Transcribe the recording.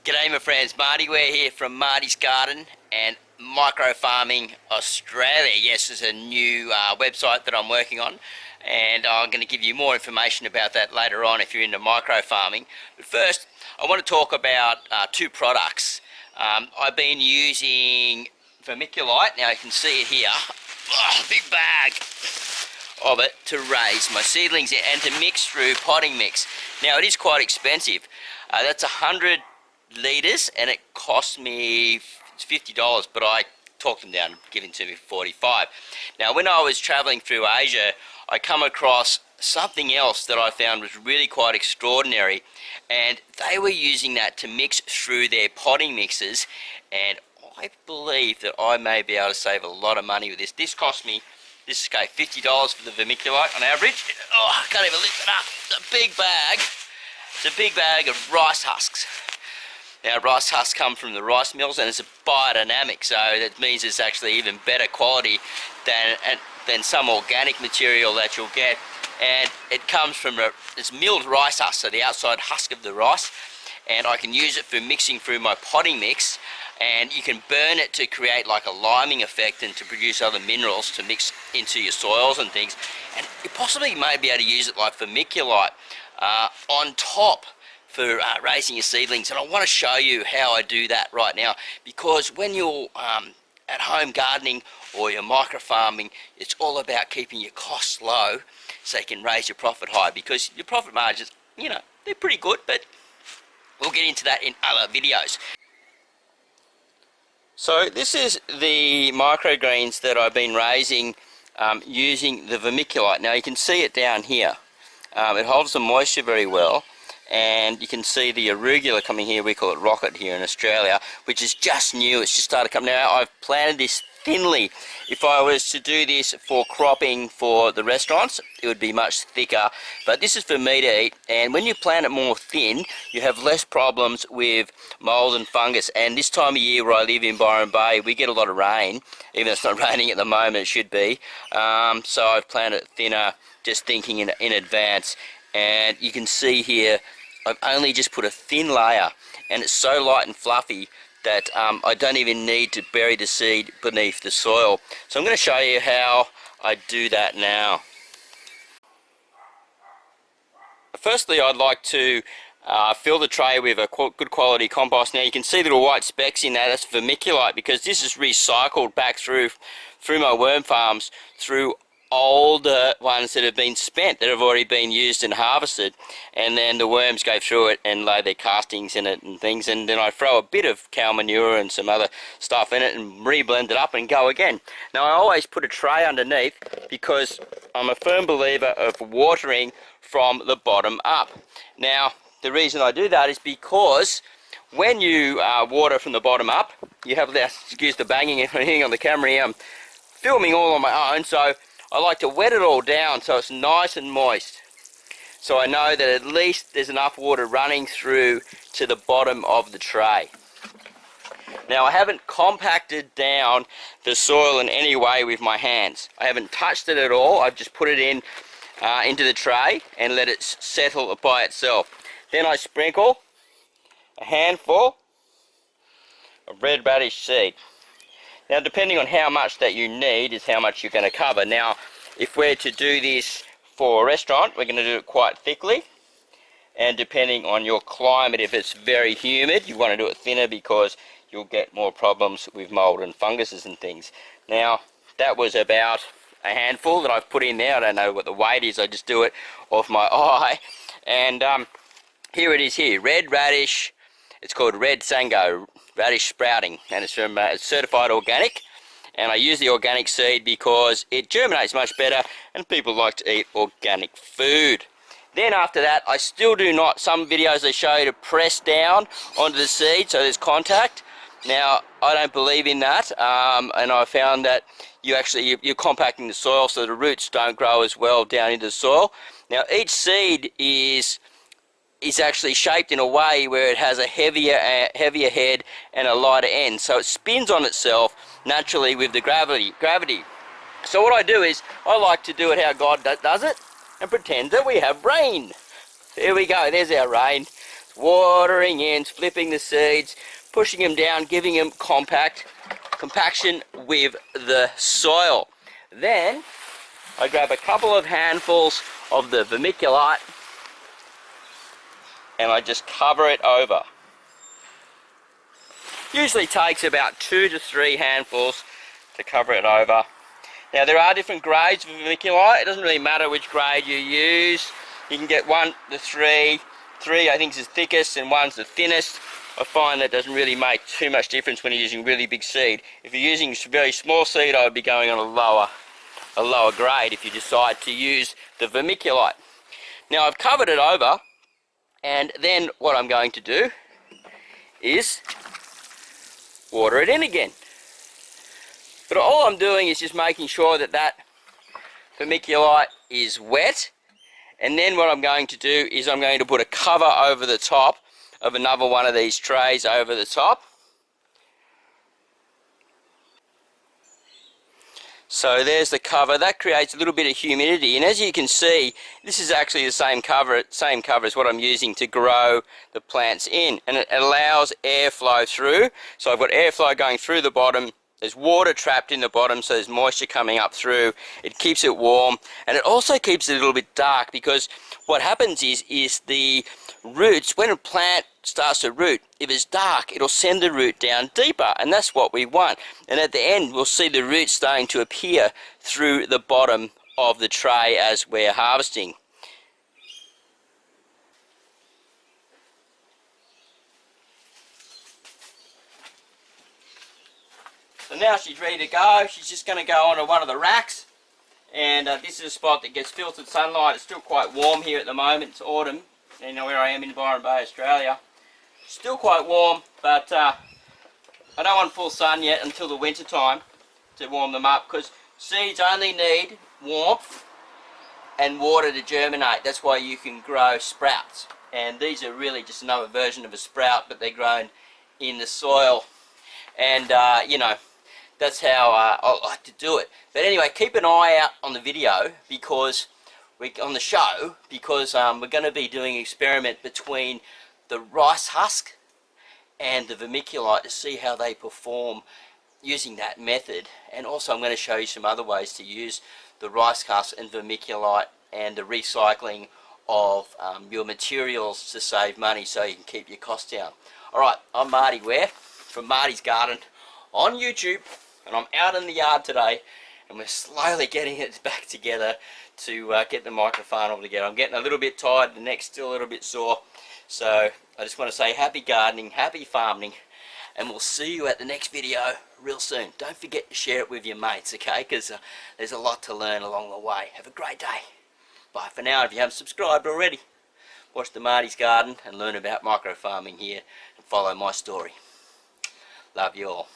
G'day my friends, Marty Ware here from Marty's Garden and Micro Farming Australia. Yes, there's a new website that I'm working on, and I'm going to give you more information about that later on if you're into micro farming. But first, I want to talk about two products. I've been using vermiculite. Now you can see it here. Oh, big bag of it to raise my seedlings and to mix through potting mix. Now it is quite expensive. That's 100 litres and it cost me $50, but I talked them down, giving to me $45. Now when I was travelling through Asia, I come across something else that I found was really quite extraordinary, and they were using that to mix through their potting mixes, and I believe that I may be able to save a lot of money with this. This cost me, this is okay, $50 for the vermiculite on average. Oh, I can't even lift it up. It's a big bag. It's a big bag of rice husks. Now rice husks come from the rice mills, and it's a biodynamic, so that means it's actually even better quality than some organic material that you'll get. And it comes from it's milled rice husk, so the outside husk of the rice, and I can use it for mixing through my potting mix, and you can burn it to create like a liming effect and to produce other minerals to mix into your soils and things. And you possibly may be able to use it like vermiculite on top for raising your seedlings, and I want to show you how I do that right now, because when you're at home gardening or you're micro farming, it's all about keeping your costs low so you can raise your profit high, because your profit margins, you know, they're pretty good, but we'll get into that in other videos. So this is the microgreens that I've been raising using the vermiculite. Now you can see it down here. It holds the moisture very well, and you can see the arugula coming here. We call it rocket here in Australia, which is just new. It's just started coming out. I've planted this thinly. If I was to do this for cropping for the restaurants, it would be much thicker, but this is for me to eat, and when you plant it more thin, you have less problems with mold and fungus. And this time of year where I live in Byron Bay, we get a lot of rain, even though it's not raining at the moment, it should be. So I've planted it thinner, just thinking in advance. And you can see here, I've only just put a thin layer, and it's so light and fluffy that I don't even need to bury the seed beneath the soil. So I'm going to show you how I do that now. Firstly, I'd like to fill the tray with a good quality compost. Now you can see little white specks in that. That's vermiculite, because this is recycled back through my worm farms, through older ones that have been spent, that have already been used and harvested, and then the worms go through it and lay their castings in it and things, and then I throw a bit of cow manure and some other stuff in it and re-blend it up and go again. Now I always put a tray underneath, because I'm a firm believer of watering from the bottom up. Now the reason I do that is because when you water from the bottom up, you have less, excuse the banging and hitting on the camera here, I'm filming all on my own, so I like to wet it all down so it's nice and moist, so I know that at least there's enough water running through to the bottom of the tray. Now I haven't compacted down the soil in any way with my hands. I haven't touched it at all. I've just put it in into the tray and let it settle by itself. Then I sprinkle a handful of red radish seed. Now depending on how much that you need is how much you're going to cover. Now if we're to do this for a restaurant, we're going to do it quite thickly, and depending on your climate, if it's very humid, you want to do it thinner, because you'll get more problems with mold and funguses and things. Now that was about a handful that I've put in there. I don't know what the weight is, I just do it off my eye. And here it is here, red radish. It's called Red Sango radish sprouting, and it's from it's certified organic, and I use the organic seed because it germinates much better and people like to eat organic food. Then after that, I still do not, some videos they show you to press down onto the seed so there's contact. Now I don't believe in that, and I found that you're compacting the soil so the roots don't grow as well down into the soil. Now each seed is actually shaped in a way where it has a heavier head and a lighter end, so it spins on itself naturally with the gravity. So what I do is I like to do it how God does it, and pretend that we have rain. There we go, there's our rain. watering in, flipping the seeds, pushing them down, giving them compaction with the soil. Then I grab a couple of handfuls of the vermiculite and I just cover it over. Usually takes about 2 to 3 handfuls to cover it over. Now there are different grades of vermiculite. It doesn't really matter which grade you use. You can get 1 to 3. 3 I think is the thickest and 1's the thinnest. I find that doesn't really make too much difference when you're using really big seed. If you're using very small seed, I would be going on a lower grade if you decide to use the vermiculite. Now I've covered it over, and then what I'm going to do is water it in again. But all I'm doing is just making sure that that vermiculite is wet, and then what I'm going to do is I'm going to put a cover over the top of another one of these trays over the top. So there's the cover. That creates a little bit of humidity, and as you can see, this is actually the same cover as what I'm using to grow the plants in, and it allows airflow through. So I've got airflow going through the bottom. There's water trapped in the bottom, so there's moisture coming up through. It keeps it warm, and it also keeps it a little bit dark, because what happens is the roots, when a plant starts to root, if it's dark, it'll send the root down deeper, and that's what we want. And at the end, we'll see the roots starting to appear through the bottom of the tray as we're harvesting. So now she's ready to go. She's just going to go onto one of the racks, and this is a spot that gets filtered sunlight. It's still quite warm here at the moment. It's autumn, you know, where I am in Byron Bay, Australia. Still quite warm, but I don't want full sun yet until the winter time to warm them up, because seeds only need warmth and water to germinate. That's why you can grow sprouts, and these are really just another version of a sprout, but they're grown in the soil. And you know, that's how I like to do it. But anyway, keep an eye out on the video, because we're on the show, because we're going to be doing an experiment between the rice husk and the vermiculite to see how they perform using that method. And also I'm going to show you some other ways to use the rice husk and vermiculite and the recycling of your materials to save money, so you can keep your costs down. Alright, I'm Marty Ware from Marty's Garden on YouTube, and I'm out in the yard today, and we're slowly getting it back together to get the microphone all together. I'm getting a little bit tired, the neck's still a little bit sore, so I just want to say happy gardening, happy farming, and we'll see you at the next video real soon. Don't forget to share it with your mates, okay, because there's a lot to learn along the way. Have a great day. Bye for now. If you haven't subscribed already, watch the Marty's Garden and learn about micro farming here, and follow my story. Love you all.